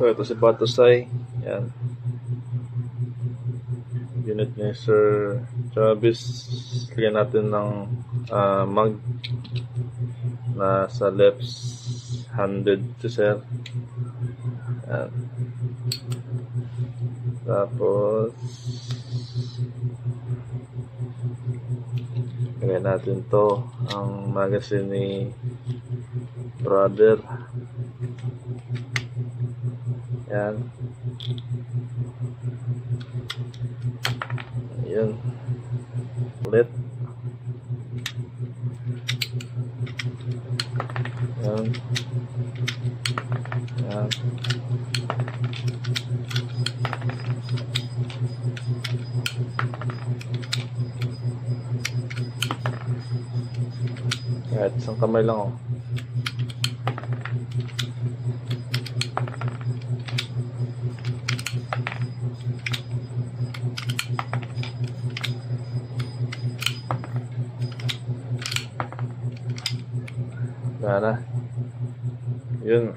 So, ito si Batusay. Yan. Unit ni Sir Travis. Lagyan natin ng mag na sa left-handed to Sir. Yan. Tapos lagyan natin to ang magazine ni brother. Yan. Ayan. Ulit. Yan. Yan. Kahit isang kamay lang oh. Wala na. Yun.